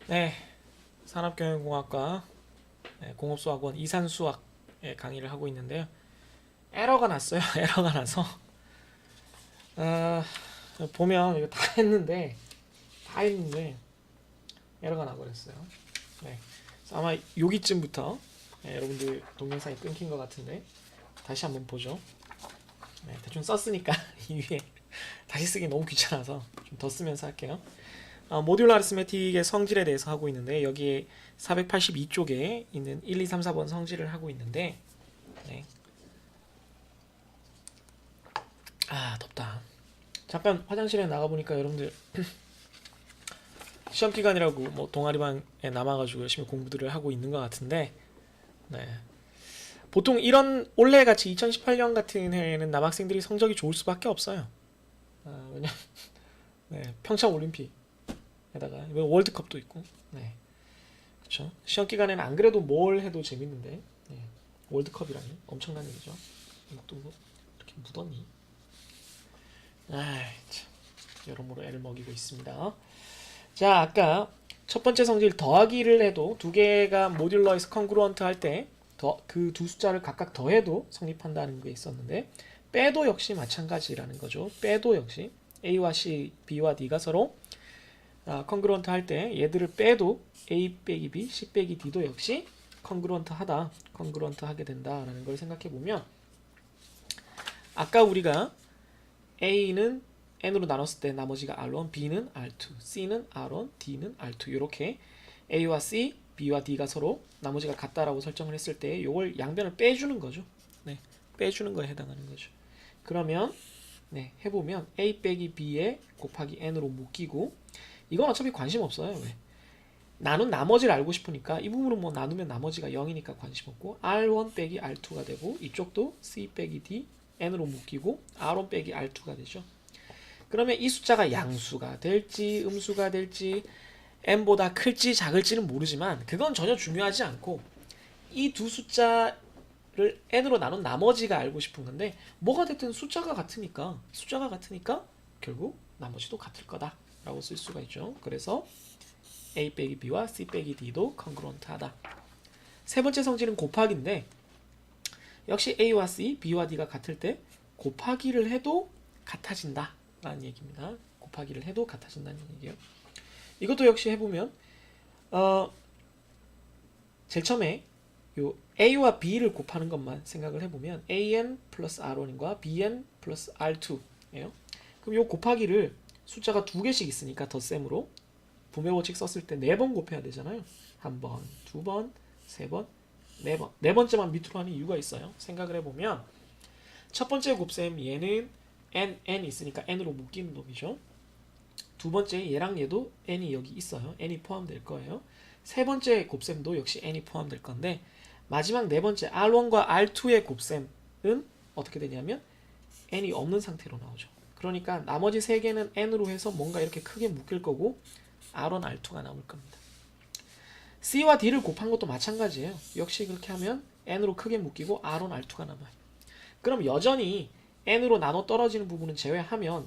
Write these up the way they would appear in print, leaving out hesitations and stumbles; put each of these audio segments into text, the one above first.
네, 산업경영공학과 공업수학원 이산수학 강의를 하고 있는데요. 에러가 났어요. 에러가 나서 아, 보면 이거 다 했는데 에러가 나버렸어요. 네, 그래서 아마 여기쯤부터 여러분들 동영상이 끊긴 것 같은데 다시 한번 보죠. 네, 대충 썼으니까 이 위에 다시 쓰기 너무 귀찮아서 좀 더 쓰면서 할게요. 모듈 아리스메틱의 성질에 대해서 하고 있는데 여기에 482쪽에 있는 1, 2, 3, 4번 성질을 하고 있는데 네. 덥다. 잠깐 화장실에 나가보니까 여러분들 시험 기간이라고 뭐 동아리방에 남아가지고 열심히 공부들을 하고 있는 것 같은데 네. 보통 이런 올해 같이 2018년 같은 해에는 남학생들이 성적이 좋을 수밖에 없어요. 왜냐 네, 평창 올림픽에다가 이번 월드컵도 있고 네. 그렇죠. 시험 기간에는 안 그래도 뭘 해도 재밌는데 네. 월드컵이라니 엄청난 일이죠. 또 뭐 이렇게 묻었니? 참 여러모로 애를 먹이고 있습니다. 자, 아까 첫 번째 성질 더하기를 해도 두 개가 모듈러에서 컨그루언트 할 때 그 두 숫자를 각각 더해도 성립한다는 게 있었는데 빼도 역시 마찬가지라는 거죠. 빼도 역시 A와 C, B와 D가 서로 컨그루언트 할 때 얘들을 빼도 A 빼기 B, C 빼기 D도 역시 컨그루언트 하게 된다라는 걸 생각해 보면 아까 우리가 A는 N으로 나눴을 때 나머지가 R1, B는 R2, C는 R1, D는 R2 이렇게 A와 C, B와 D가 서로 나머지가 같다라고 설정을 했을 때 이걸 양변을 빼주는 거죠. 네, 빼주는 거에 해당하는 거죠. 그러면 네, 해보면 A 빼기 B에 곱하기 N으로 묶이고 이건 어차피 관심 없어요. 왜? 나눈 나머지를 알고 싶으니까 이 부분은 뭐 나누면 나머지가 0이니까 관심 없고 R1 빼기 R2가 되고 이쪽도 C 빼기 D N으로 묶이고 R1 빼기 R2가 되죠. 그러면 이 숫자가 양수가 될지 음수가 될지 n보다 클지 작을지는 모르지만 그건 전혀 중요하지 않고 이 두 숫자를 n으로 나눈 나머지가 알고 싶은 건데 뭐가 됐든 숫자가 같으니까 결국 나머지도 같을 거다 라고 쓸 수가 있죠. 그래서 a 빼기 b와 c 빼기 d도 컨그런트하다. 세 번째 성질은 곱하기인데 역시 a와 c, b와 d가 같을 때 곱하기를 해도 같아진다 라는 얘기입니다. 곱하기를 해도 같아진다는 얘기예요. 이것도 역시 해보면 제일 처음에 요 A와 B를 곱하는 것만 생각을 해보면 AN 플러스 R1과 BN 플러스 R2예요. 그럼 요 곱하기를 숫자가 두 개씩 있으니까 덧셈으로 부메 법칙 썼을 때 4번 곱해야 되잖아요. 한 번, 두 번, 세 번, 네 번. 네 번째만 밑으로 하는 이유가 있어요. 생각을 해보면 첫 번째 곱셈 얘는 N 있으니까 N으로 묶이는 놈이죠. 두 번째 얘랑 얘도 n이 여기 있어요. n이 포함될 거예요. 세 번째 곱셈도 역시 n이 포함될 건데 마지막 네 번째 R1과 R2의 곱셈은 어떻게 되냐면 n이 없는 상태로 나오죠. 그러니까 나머지 세 개는 n으로 해서 뭔가 이렇게 크게 묶일 거고 R1, R2가 나올 겁니다. C와 D를 곱한 것도 마찬가지예요. 역시 그렇게 하면 n으로 크게 묶이고 R1, R2가 남아요. 그럼 여전히 n으로 나눠 떨어지는 부분은 제외하면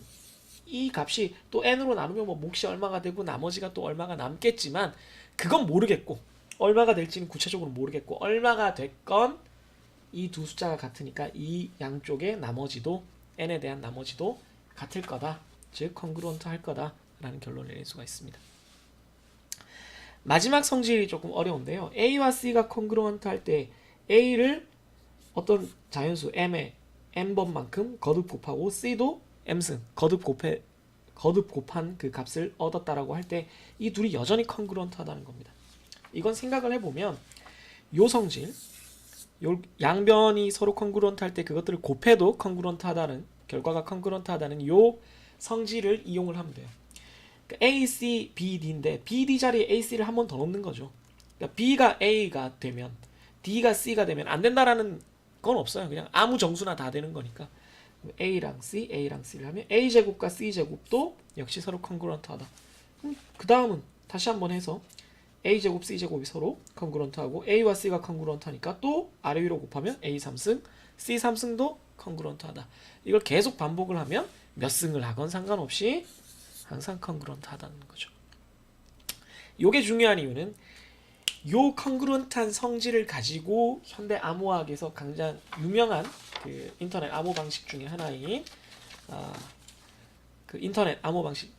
이 값이 또 n으로 나누면 뭐 몫이 얼마가 되고 나머지가 또 얼마가 남겠지만 그건 모르겠고 얼마가 될지는 구체적으로 모르겠고 얼마가 됐건 이 두 숫자가 같으니까 이 양쪽의 나머지도 n에 대한 나머지도 같을 거다. 즉 컨그루언트 할 거다 라는 결론을 낼 수가 있습니다. 마지막 성질이 조금 어려운데요. A와 C가 컨그루언트 할 때 A를 어떤 자연수 m에 n번만큼 거듭 곱하고 C도 m승 거듭 곱한 그 값을 얻었다라고 할 때 이 둘이 여전히 컨그루언트하다는 겁니다. 이건 생각을 해보면 요 성질 요 양변이 서로 컨그루언트 할 때 그것들을 곱해도 컨그루언트하다는 결과가 컨그루언트하다는 요 성질을 이용을 하면 돼요. 그러니까 A, C, B, D인데 B, D 자리에 A, C를 한 번 더 넣는 거죠. 그러니까 B가 A가 되면 D가 C가 되면 안 된다라는 건 없어요. 그냥 아무 정수나 다 되는 거니까 A랑 C를 하면 A제곱과 C제곱도 역시 서로 컨그루언트하다. 그 다음은 다시 한번 해서 A제곱, C제곱이 서로 컨그루언트하고 A와 C가 컨그루언트하니까 또 아래 위로 곱하면 A 3승, C 3승도 컨그루언트하다. 이걸 계속 반복을 하면 몇 승을 하건 상관없이 항상 컨그루언트하다는 거죠. 요게 중요한 이유는 요 컨그루언트한 성질을 가지고 현대 암호학에서 가장 유명한 그 인터넷 암호 방식 중에 하나인 그 인터넷 암호 방식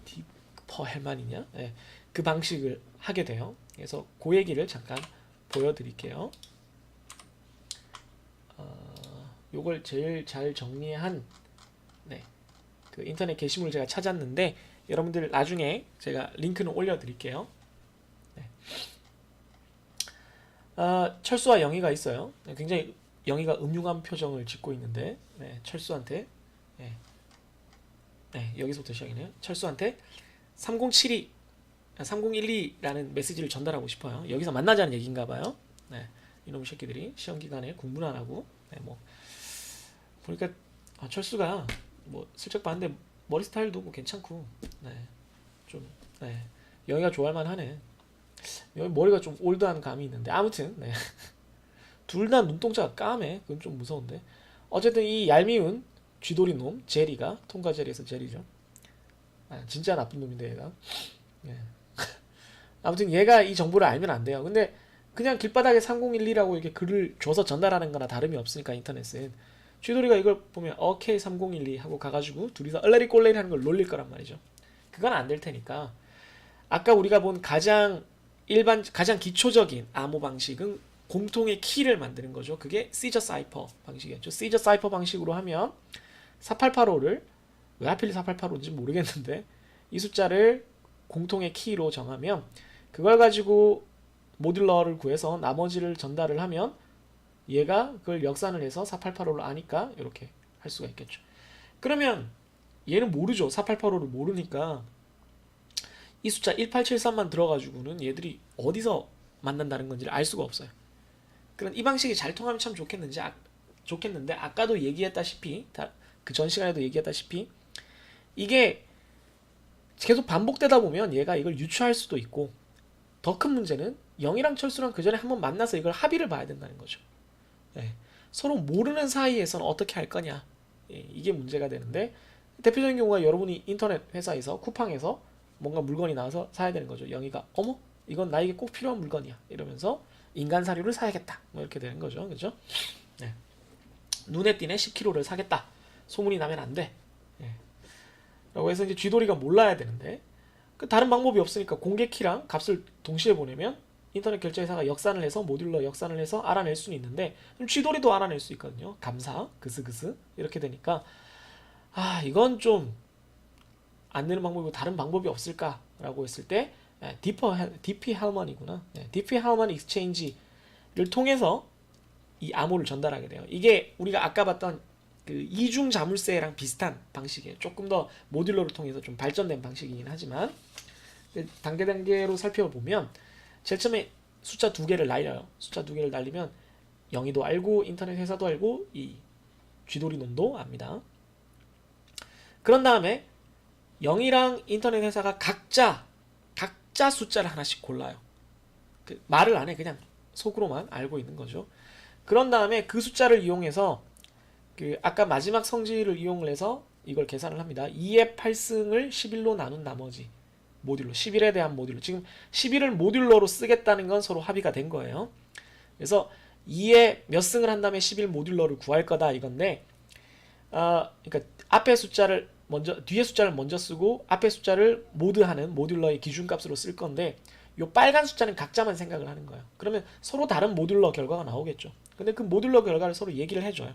디퍼 헬만이냐? 네, 그 방식을 하게 돼요. 그래서 그 얘기를 잠깐 보여드릴게요. 요걸 제일 잘 정리한 그 인터넷 게시물을 제가 찾았는데 여러분들 나중에 제가 링크는 올려드릴게요. 철수와 영희가 있어요. 굉장히 영희가 음흉한 표정을 짓고 있는데 철수한테 여기서부터 시작이네요. 철수한테 3012라는 메시지를 전달하고 싶어요. 여기서 만나자는 얘기인가 봐요. 이놈 새끼들이 시험 기간에 공부는 안 하고 뭐 보니까 철수가 뭐 슬쩍 봤는데 머리 스타일도 뭐 괜찮고 좀 영희가 좋아할 만하네. 여기 머리가 좀 올드한 감이 있는데 아무튼 둘 다 눈동자가 까매. 그건 좀 무서운데 어쨌든 이 얄미운 쥐돌이 놈 제리가 통과 제리에서 제리죠. 진짜 나쁜 놈인데 얘가 아무튼 얘가 이 정보를 알면 안 돼요. 근데 그냥 길바닥에 3012라고 이렇게 글을 줘서 전달하는 거나 다름이 없으니까 인터넷은 쥐돌이가 이걸 보면 오케이 3012 하고 가가지고 둘이서 얼레리 꼴레리 하는 걸 놀릴 거란 말이죠. 그건 안 될 테니까 아까 우리가 본 가장 기초적인 암호 방식은 공통의 키를 만드는 거죠. 그게 시저 사이퍼 방식이었죠. 시저 사이퍼 방식으로 하면 4885를 왜 하필 4885인지 모르겠는데 이 숫자를 공통의 키로 정하면 그걸 가지고 모듈러를 구해서 나머지를 전달을 하면 얘가 그걸 역산을 해서 4885를 아니까 이렇게 할 수가 있겠죠. 그러면 얘는 모르죠. 4885를 모르니까 이 숫자 1873만 들어가지고는 얘들이 어디서 만난다는 건지를 알 수가 없어요. 그런 이 방식이 잘 통하면 참 좋겠는데 아까도 얘기했다시피 그 전 시간에도 얘기했다시피 이게 계속 반복되다 보면 얘가 이걸 유추할 수도 있고 더 큰 문제는 영이랑 철수랑 그 전에 한번 만나서 이걸 합의를 봐야 된다는 거죠. 서로 모르는 사이에서는 어떻게 할 거냐 이게 문제가 되는데 대표적인 경우가 여러분이 인터넷 회사에서 쿠팡에서 뭔가 물건이 나와서 사야 되는 거죠. 영희가 어머 이건 나에게 꼭 필요한 물건이야 이러면서 인간 사료를 사야겠다 뭐 이렇게 되는 거죠. 그죠? 눈에 띄네 10kg를 사겠다. 소문이 나면 안 돼. 라고 해서 이제 쥐돌이가 몰라야 되는데 그 다른 방법이 없으니까 공개 키랑 값을 동시에 보내면 인터넷 결제회사가 역산을 해서 모듈러 역산을 해서 알아낼 수는 있는데 쥐돌이도 알아낼 수 있거든요. 감사 그스그스 이렇게 되니까 이건 좀 안 되는 방법이고 다른 방법이 없을까라고 했을 때 DP 할머니구나. DP 할머니 익스체인지를 통해서 이 암호를 전달하게 돼요. 이게 우리가 아까 봤던 그 이중 자물쇠랑 비슷한 방식이에요. 조금 더 모듈러를 통해서 좀 발전된 방식이긴 하지만 단계로 살펴보면 제일 처음에 숫자 2개를 날려요. 숫자 2개를 날리면 영희도 알고 인터넷 회사도 알고 이 쥐돌이 놈도 압니다. 그런 다음에 영희랑 인터넷 회사가 각자 숫자를 하나씩 골라요. 그 말을 안 해. 그냥 속으로만 알고 있는 거죠. 그런 다음에 그 숫자를 이용해서 그 아까 마지막 성질을 이용을 해서 이걸 계산을 합니다. 2의 8승을 11로 나눈 나머지 모듈러 11에 대한 모듈러 지금 11을 모듈러로 쓰겠다는 건 서로 합의가 된 거예요. 그래서 2에 몇 승을 한 다음에 11 모듈러를 구할 거다 이건데 그러니까 앞에 숫자를 뒤에 숫자를 먼저 쓰고 앞에 숫자를 모드하는 모듈러의 기준값으로 쓸 건데 요 빨간 숫자는 각자만 생각을 하는 거예요. 그러면 서로 다른 모듈러 결과가 나오겠죠. 근데 그 모듈러 결과를 서로 얘기를 해줘요.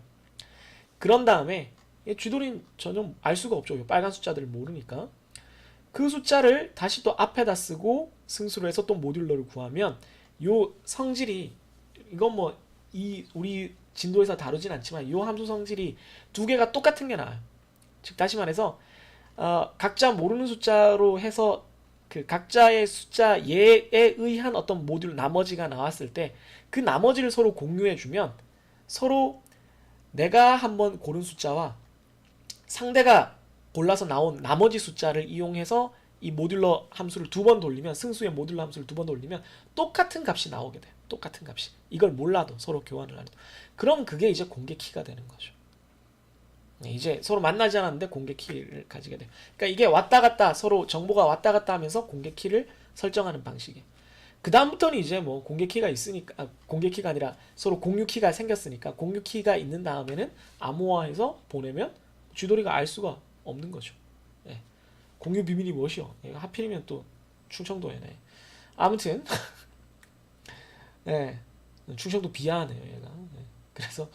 그런 다음에 쥐돌이는 전혀 알 수가 없죠. 요 빨간 숫자들을 모르니까 그 숫자를 다시 또 앞에다 쓰고 승수로 해서 또 모듈러를 구하면 요 성질이 이건 뭐 우리 진도에서 다루진 않지만 요 함수 성질이 2개가 똑같은 게 나와요. 즉 다시 말해서 각자 모르는 숫자로 해서 그 각자의 숫자 얘에 의한 어떤 모듈 나머지가 나왔을 때 그 나머지를 서로 공유해 주면 서로 내가 한번 고른 숫자와 상대가 골라서 나온 나머지 숫자를 이용해서 이 모듈러 함수를 2번 돌리면 승수의 모듈러 함수를 2번 돌리면 똑같은 값이 나오게 돼요. 똑같은 값이. 이걸 몰라도 서로 교환을 안 해도. 그럼 그게 이제 공개 키가 되는 거죠. 네, 이제 서로 만나지 않았는데 공개 키를 가지게 돼요. 그러니까 이게 왔다 갔다 서로 정보가 왔다 갔다 하면서 공개 키를 설정하는 방식이에요. 그 다음부터는 이제 뭐 공개 키가 있으니까 공개 키가 아니라 서로 공유 키가 생겼으니까 공유 키가 있는 다음에는 암호화해서 보내면 쥐돌이가 알 수가 없는 거죠. 예. 공유 비밀이 무엇이요? 하필이면 또 충청도에네. 아무튼 예. 충청도 비하하네요 얘가. 예. 그래서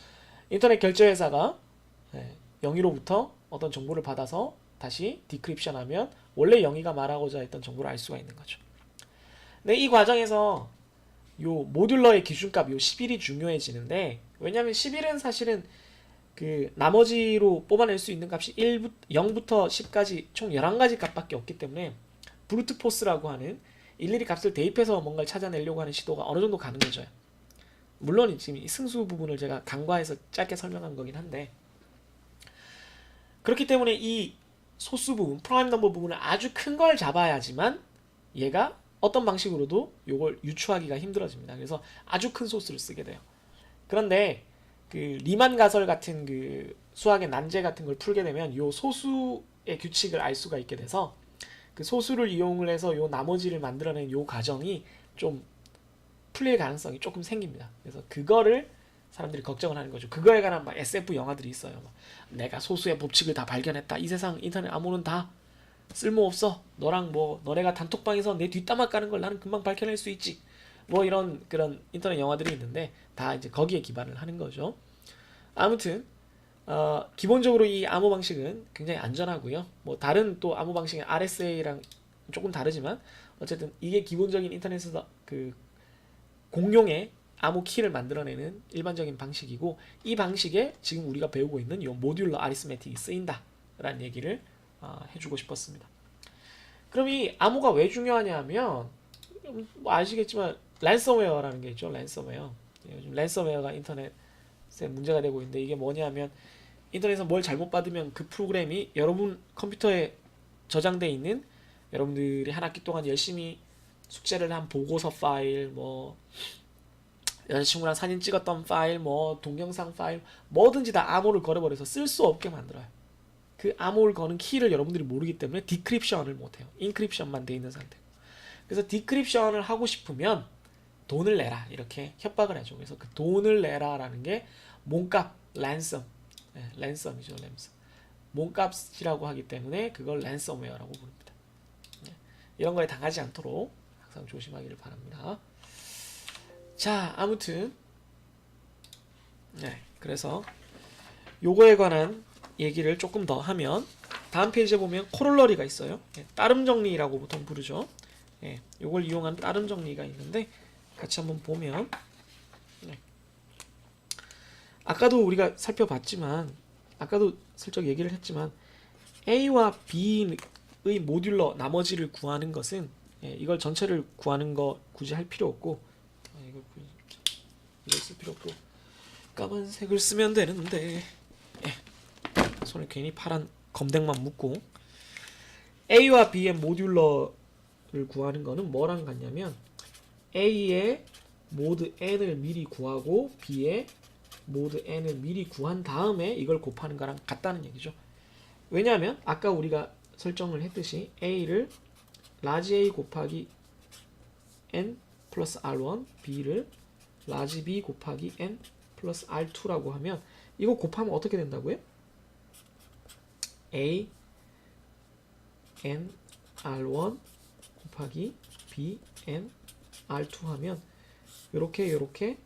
인터넷 결제회사가 예. 영희로부터 어떤 정보를 받아서 다시 디크립션하면 원래 영희가 말하고자 했던 정보를 알 수가 있는 거죠. 근데 이 과정에서 요 모듈러의 기준값 요 11이 중요해지는데, 왜냐면 11은 사실은 그 나머지로 뽑아낼 수 있는 값이 0부터 10까지 총 11가지 값밖에 없기 때문에 브루트 포스라고 하는 일일이 값을 대입해서 뭔가를 찾아내려고 하는 시도가 어느 정도 가능해져요. 물론 지금 이 승수 부분을 제가 간과해서 짧게 설명한 거긴 한데, 그렇기 때문에 이 소수 부분, 프라임 넘버 부분을 아주 큰 걸 잡아야지만 얘가 어떤 방식으로도 이걸 유추하기가 힘들어집니다. 그래서 아주 큰 소수를 쓰게 돼요. 그런데 그 리만 가설 같은 그 수학의 난제 같은 걸 풀게 되면 이 소수의 규칙을 알 수가 있게 돼서 그 소수를 이용을 해서 이 나머지를 만들어낸 이 과정이 좀 풀릴 가능성이 조금 생깁니다. 그래서 그거를 사람들이 걱정을 하는 거죠. 그거에 관한 막 SF 영화들이 있어요. 막 내가 소수의 법칙을 다 발견했다. 이 세상 인터넷 암호는 다 쓸모없어. 너랑 뭐 너네가 단톡방에서 내 뒷담화 까는 걸 나는 금방 밝혀낼 수 있지. 뭐 이런 그런 인터넷 영화들이 있는데 다 이제 거기에 기반을 하는 거죠. 아무튼 기본적으로 이 암호 방식은 굉장히 안전하고요. 뭐 다른 또 암호 방식의 RSA랑 조금 다르지만 어쨌든 이게 기본적인 인터넷에서 그 공용의 암호 키를 만들어내는 일반적인 방식이고, 이 방식에 지금 우리가 배우고 있는 이 모듈러 아리스메틱이 쓰인다라는 얘기를 해주고 싶었습니다. 그럼 이 암호가 왜 중요하냐 하면 뭐 아시겠지만 랜섬웨어라는 게 있죠. 랜섬웨어. 요즘 랜섬웨어가 인터넷에 문제가 되고 있는데, 이게 뭐냐면 인터넷에서 뭘 잘못 받으면 그 프로그램이 여러분 컴퓨터에 저장돼 있는 여러분들이 한 학기 동안 열심히 숙제를 한 보고서 파일, 뭐 여자친구랑 사진 찍었던 파일, 뭐 동영상 파일, 뭐든지 다 암호를 걸어버려서 쓸 수 없게 만들어요. 그 암호를 거는 키를 여러분들이 모르기 때문에 디크립션을 못해요. 인크립션만 돼 있는 상태. 그래서 디크립션을 하고 싶으면 돈을 내라 이렇게 협박을 해줘. 그래서 그 돈을 내라라는 게 몸값, 랜섬, 랜섬이죠, 랜섬. 몸값이라고 하기 때문에 그걸 랜섬웨어라고 부릅니다. 이런 거에 당하지 않도록 항상 조심하기를 바랍니다. 자, 아무튼 그래서 요거에 관한 얘기를 조금 더 하면 다음 페이지에 보면 코롤러리가 있어요. 따름 정리라고 보통 부르죠. 요걸 이용한 따름 정리가 있는데 같이 한번 보면 아까도 우리가 살펴봤지만 아까도 슬쩍 얘기를 했지만 A와 B의 모듈러 나머지를 구하는 것은 이걸 전체를 구하는 거 굳이 할 필요 없고 이걸 쓸 필요 없고 까만색을 쓰면 되는데 손에 괜히 파란 검댕만 묶고 A와 B의 모듈러를 구하는 거는 뭐랑 같냐면 A의 모드 n을 미리 구하고 B의 모드 n을 미리 구한 다음에 이걸 곱하는 거랑 같다는 얘기죠. 왜냐하면 아까 우리가 설정을 했듯이 A를 라지 A 곱하기 n 플러스 R1, B를 라지 B 곱하기 n 플러스 R2라고 하면 이거 곱하면 어떻게 된다고요? A n R1 곱하기 B n R2 하면 요렇게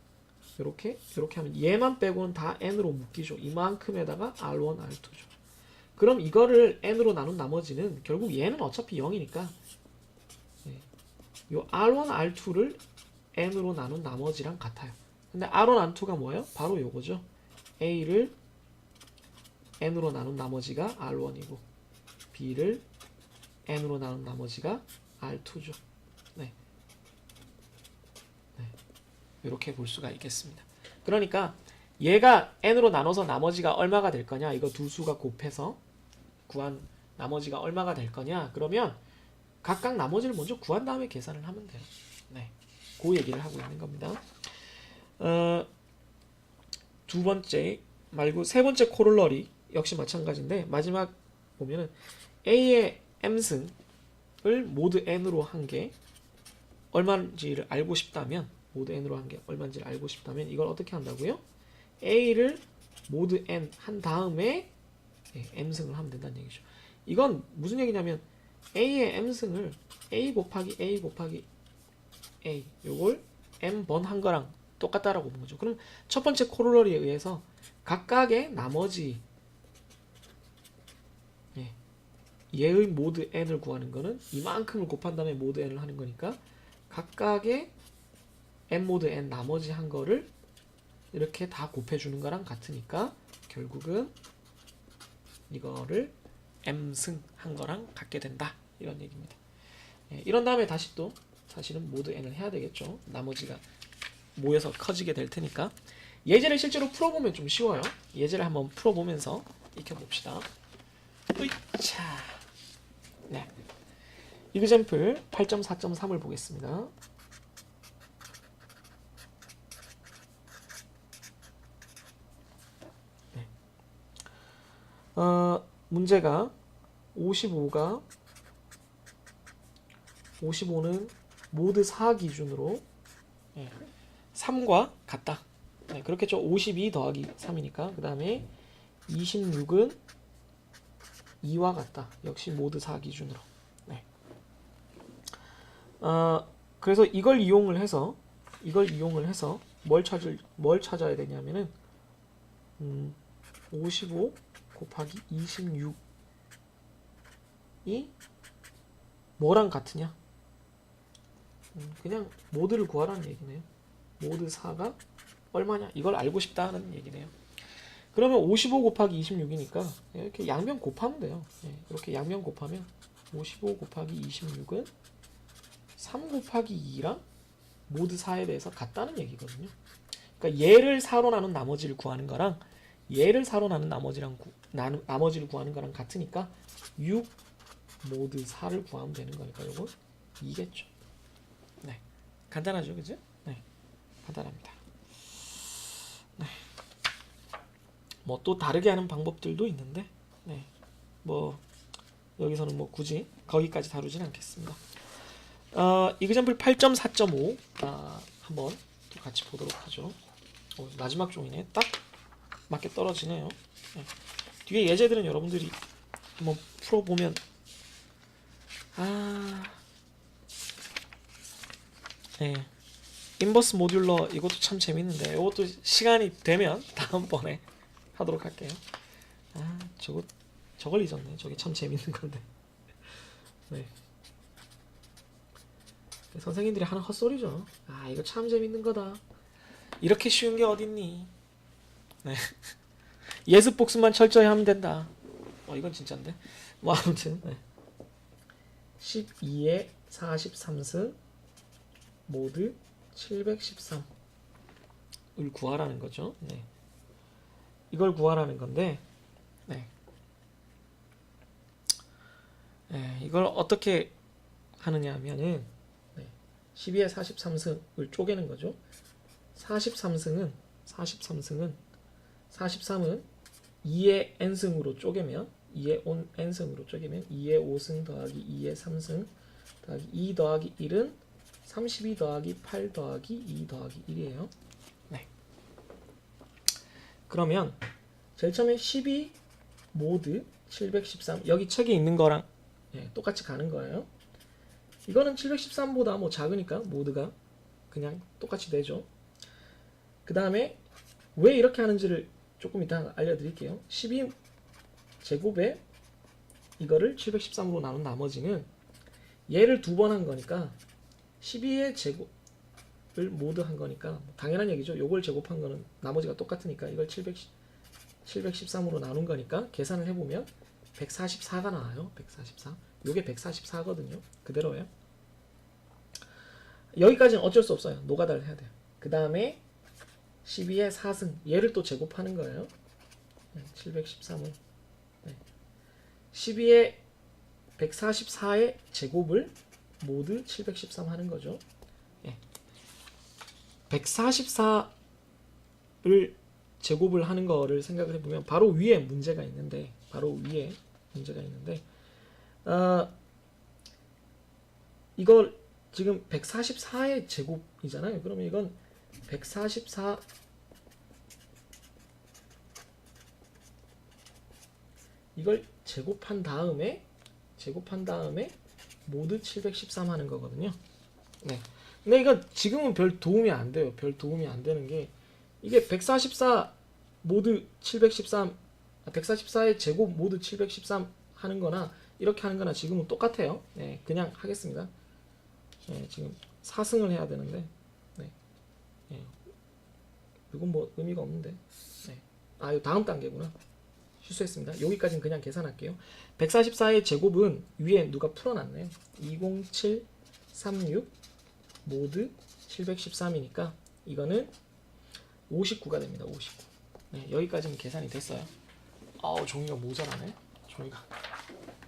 하면 얘만 빼고는 다 n으로 묶이죠. 이만큼에다가 R1, R2죠. 그럼 이거를 n으로 나눈 나머지는 결국 얘는 어차피 0이니까 요 R1, R2를 n으로 나눈 나머지랑 같아요. 근데 R1, R2가 뭐예요? 바로 요거죠. A를 n으로 나눈 나머지가 R1이고 B를 n으로 나눈 나머지가 R2죠. 이렇게 볼 수가 있겠습니다. 그러니까 얘가 n으로 나눠서 나머지가 얼마가 될 거냐, 이거 두 수가 곱해서 구한 나머지가 얼마가 될 거냐, 그러면 각각 나머지를 먼저 구한 다음에 계산을 하면 돼요. 그 얘기를 하고 있는 겁니다. 두 번째 말고 세 번째 코롤러리 역시 마찬가지인데 마지막 보면은 A의 M승을 모드 N으로 한 게 얼마인지를 알고 싶다면 모드 N으로 한 게 얼마인지를 알고 싶다면 이걸 어떻게 한다고요? A를 모드 N 한 다음에 M승을 하면 된다는 얘기죠. 이건 무슨 얘기냐면 A의 M승을 A 곱하기 A 곱하기 A 요걸 M번 한 거랑 똑같다라고 보는 거죠. 그럼 첫 번째 코로러리에 의해서 각각의 나머지 얘의 모드 n을 구하는 거는 이만큼을 곱한 다음에 모드 n을 하는 거니까 각각의 n 모드 n 나머지 한 거를 이렇게 다 곱해주는 거랑 같으니까 결국은 이거를 m승 한 거랑 같게 된다 이런 얘기입니다. 이런 다음에 다시 또 사실은 모드 n을 해야 되겠죠. 나머지가 모여서 커지게 될 테니까 예제를 실제로 풀어보면 좀 쉬워요. 예제를 한번 풀어보면서 익혀봅시다. 으이차. 네. 이그젬플 8.4.3을 보겠습니다. 네. 문제가 55는 모드 4 기준으로 3과 같다. 네, 그렇겠죠. 52 더하기 3이니까. 그 다음에 26은 2와 같다. 역시 모드 4 기준으로. 네. 그래서 이걸 이용을 해서 뭘 찾아야 되냐면은 55 곱하기 26이 뭐랑 같으냐? 그냥 모드를 구하라는 얘기네요. 모드 4가 얼마냐? 이걸 알고 싶다는 얘기네요. 그러면 55 곱하기 26이니까 이렇게 양변 곱하면 돼요. 이렇게 양변 곱하면 55 곱하기 26은 3 곱하기 2랑 모드 4에 대해서 같다는 얘기거든요. 그러니까 얘를 4로 나눈 나머지를 구하는 거랑 얘를 4로 나눈 나머지를 구하는 거랑 같으니까 6 모드 4를 구하면 되는 거니까 이거 2겠죠. 네. 간단하죠, 그죠? 네. 간단합니다. 네. 뭐 또 다르게 하는 방법들도 있는데, 네. 뭐 여기서는 뭐 굳이 거기까지 다루진 않겠습니다. 이그젬플 8.4.5 한번 또 같이 보도록 하죠. 마지막 종이네. 딱 맞게 떨어지네요. 네. 뒤에 예제들은 여러분들이 한번 풀어보면 네. 인버스 모듈러 이것도 참 재밌는데 이것도 시간이 되면 다음번에 하도록 할게요. 저걸 잊었네. 저게 참 재밌는 건데. 네. 선생님들이 하는 헛소리죠. 이거 참 재밌는 거다. 이렇게 쉬운 게 어딨니? 네. 예습 복습만 철저히 하면 된다. 이건 진짜인데. 뭐 아무튼 네. 12의 43승 모드 713을 구하라는 거죠. 네. 이걸 구하라는 건데, 네. 이걸 어떻게 하느냐 하면은 12의 43승을 쪼개는 거죠. 43승은 43은 2의 n승으로 쪼개면 2의 n승으로 쪼개면 2의 5승 더하기 2의 3승 더하기 2 더하기 1은 32 더하기 8 더하기 2 더하기 1이에요. 네. 그러면 제일 처음에 12 모드 713 여기 책에 있는 거랑 똑같이 가는 거예요. 이거는 713보다 뭐 작으니까 모드가 그냥 똑같이 되죠. 그 다음에 왜 이렇게 하는지를 조금 이따 알려드릴게요. 12 제곱에 이거를 713으로 나눈 나머지는 얘를 두 번 한 거니까 12의 제곱을 모두 한 거니까 당연한 얘기죠. 요걸 제곱한 거는 나머지가 똑같으니까 이걸 713으로 나눈 거니까 계산을 해보면 144가 나와요. 144. 요게 144거든요. 그대로예요. 여기까지는 어쩔 수 없어요. 노가다를 해야 돼요. 그 다음에 12의 4승 얘를 또 제곱하는 거예요. 713을 12의 144의 제곱을 모두 713 하는 거죠. 144를 제곱을 하는 거를 생각을 해보면 바로 위에 문제가 있는데 이걸 지금 144의 제곱이잖아요. 그러면 이건 144 이걸 제곱한 다음에 모두 713 하는 거거든요. 네. 근데 이건 지금은 별 도움이 안 돼요. 별 도움이 안 되는 게 이게 144 모두 713 144의 제곱 모두 713 하는 거나 이렇게 하는 거나 지금은 똑같아요. 네, 그냥 하겠습니다. 네, 지금 4승을 해야 되는데 네. 네. 이건 뭐 의미가 없는데 네. 아, 이거 다음 단계구나. 실수했습니다. 여기까지는 그냥 계산할게요. 144의 제곱은 위에 누가 풀어놨네요. 20736 모두 713이니까 이거는 59가 됩니다. 59. 네, 여기까지는 계산이 됐어요. 아우, 종이가 모자라네.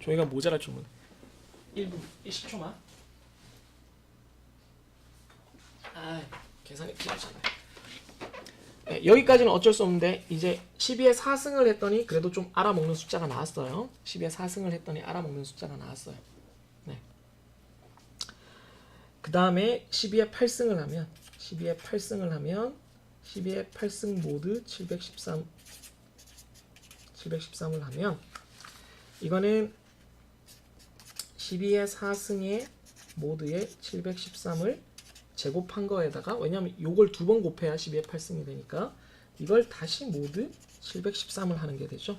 종이가 모자랄 줄은 1분 10초만. 아, 계산이 길어졌네. 네, 여기까지는 어쩔 수 없는데 이제 12에 4승을 했더니 그래도 좀 알아먹는 숫자가 나왔어요. 12에 4승을 했더니 알아먹는 숫자가 나왔어요. 네. 그 다음에 12에 8승을 하면 12에 8승 모두 713을 하면 이거는 12의 4승의 모두의 713을 제곱한 거에다가 왜냐면 요걸 두 번 곱해야 12의 8승이 되니까 이걸 다시 모두 713을 하는 게 되죠.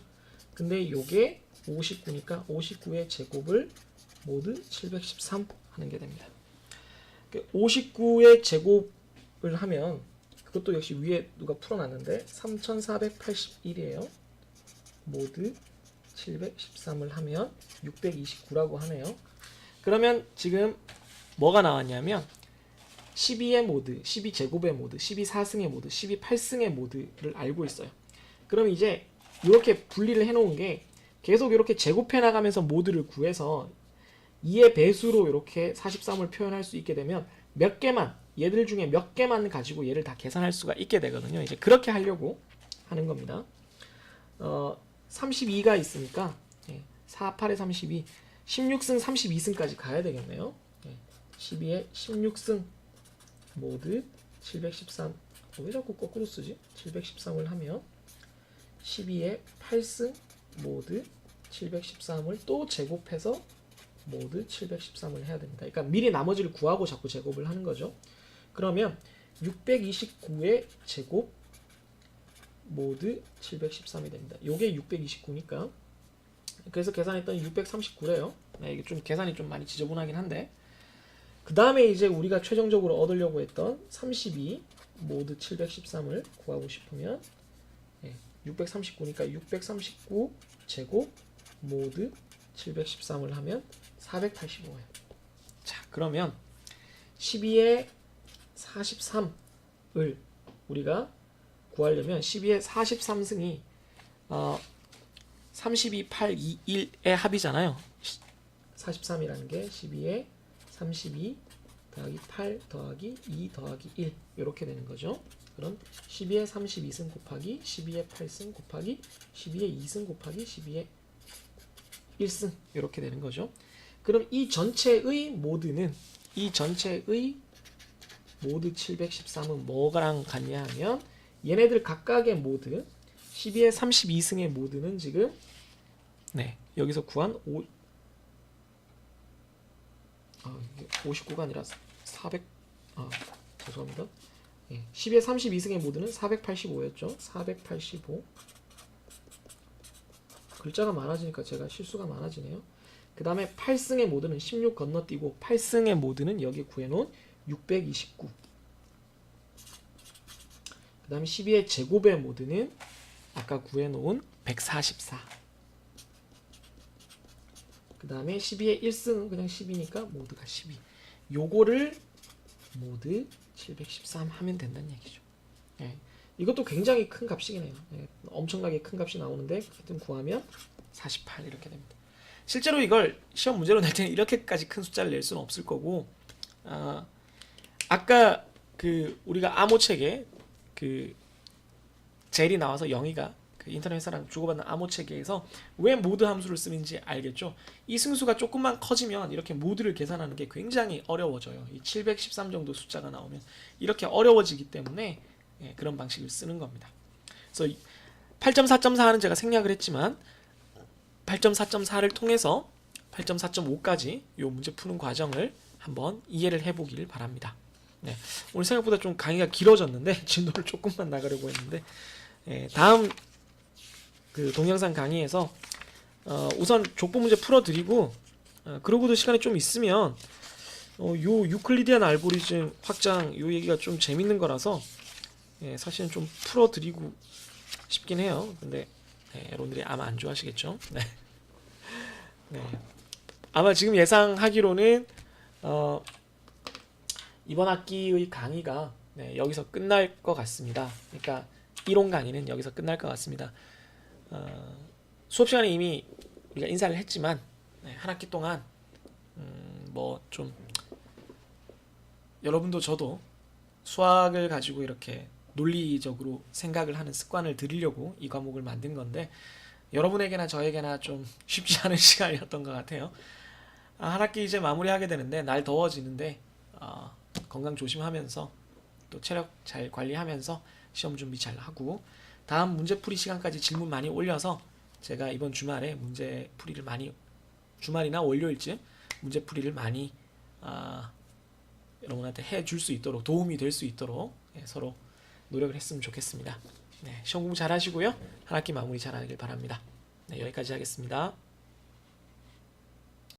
근데 요게 59니까 59의 제곱을 모두 713 하는 게 됩니다. 59의 제곱을 하면 그것도 역시 위에 누가 풀어놨는데 3481이에요. 모두 713을 하면 629라고 하네요. 그러면 지금 뭐가 나왔냐면 12의 모드, 12제곱의 모드, 12사승의 모드, 12팔승의 모드를 알고 있어요. 그럼 이제 이렇게 분리를 해놓은 게 계속 이렇게 제곱해 나가면서 모드를 구해서 2의 배수로 이렇게 43을 표현할 수 있게 되면 몇 개만, 얘들 중에 몇 개만 가지고 얘를 다 계산할 수가 있게 되거든요. 이제 그렇게 하려고 하는 겁니다. 32가 있으니까 4, 8에 32, 16승, 32승까지 가야 되겠네요. 12에 16승 모두 713, 왜 자꾸 거꾸로 쓰지? 713을 하면 12에 8승 모두 713을 또 제곱해서 모두 713을 해야 됩니다. 그러니까 미리 나머지를 구하고 자꾸 제곱을 하는 거죠. 그러면 629의 제곱 모두 713이 됩니다. 요게 629니까 그래서 계산했더니 639래요. 네, 이게 좀 계산이 좀 많이 지저분하긴 한데 그 다음에 이제 우리가 최종적으로 얻으려고 했던 32 모두 713을 구하고 싶으면 639니까 639 제곱 모두 713을 하면 485예요. 자, 그러면 12의 43을 우리가 구하려면 12의 43승이 32, 8, 2, 1의 합이잖아요. 43이라는 게 12의 32 더하기 8 더하기 2 더하기 1 이렇게 되는 거죠. 그럼 12의 32승 곱하기 12의 8승 곱하기 12의 2승 곱하기 12의 1승 이렇게 되는 거죠. 그럼 이 전체의 모드 713은 뭐랑 같냐 하면 얘네들 각각의 모드 12의 32승의 모드는 지금 여기서 구한 59가 아니라 400 죄송합니다. 10의 32승의 모드는 485였죠. 485 글자가 많아지니까 제가 실수가 많아지네요. 그 다음에 8승의 모드는 16 건너뛰고 8승의 모드는 여기 구해놓은 629 그 다음에 12의 제곱의 모드는 아까 구해놓은 144 그 다음에 12의 1승은 그냥 10이니까 모두가 12 요거를 모두 713 하면 된다는 얘기죠. 이것도 굉장히 큰 값이긴 해요. 엄청나게 큰 값이 나오는데 하여튼 구하면 48 이렇게 됩니다. 실제로 이걸 시험 문제로 낼 때는 이렇게까지 큰 숫자를 낼 수는 없을 거고 아까 그 우리가 암호책에 그 젤이 나와서 영희가 그 인터넷 회사랑 주고받는 암호 체계에서 왜 모드 함수를 쓰는지 알겠죠? 이 승수가 조금만 커지면 이렇게 모드를 계산하는 게 굉장히 어려워져요. 이 713 정도 숫자가 나오면 이렇게 어려워지기 때문에 그런 방식을 쓰는 겁니다. 그래서 8.4.4는 제가 생략을 했지만 8.4.4를 통해서 8.4.5까지 이 문제 푸는 과정을 한번 이해를 해보길 바랍니다. 네, 오늘 생각보다 좀 강의가 길어졌는데 진도를 조금만 나가려고 했는데 다음 그 동영상 강의에서 우선 족보 문제 풀어드리고 그러고도 시간이 좀 있으면 요 유클리디안 알고리즘 확장 요 얘기가 좀 재밌는 거라서 사실은 좀 풀어드리고 싶긴 해요. 근데 여러분들이 아마 안 좋아하시겠죠? 네. 네. 아마 지금 예상하기로는 이번 학기의 강의가 여기서 끝날 것 같습니다. 그러니까 이론 강의는 여기서 끝날 것 같습니다. 수업 시간에 이미 우리가 인사를 했지만 한 학기 동안 뭐 좀 여러분도 저도 수학을 가지고 이렇게 논리적으로 생각을 하는 습관을 들이려고 이 과목을 만든 건데 여러분에게나 저에게나 좀 쉽지 않은 시간이었던 것 같아요. 한 학기 이제 마무리하게 되는데 날 더워지는데 건강 조심하면서 또 체력 잘 관리하면서 시험 준비 잘 하고 다음 문제풀이 시간까지 질문 많이 올려서 제가 이번 주말에 문제풀이를 많이 주말이나 월요일쯤 문제풀이를 많이 여러분한테 해줄 수 있도록 도움이 될 수 있도록 서로 노력을 했으면 좋겠습니다. 시험 공부 잘 하시고요. 한 학기 마무리 잘 하길 바랍니다. 여기까지 하겠습니다.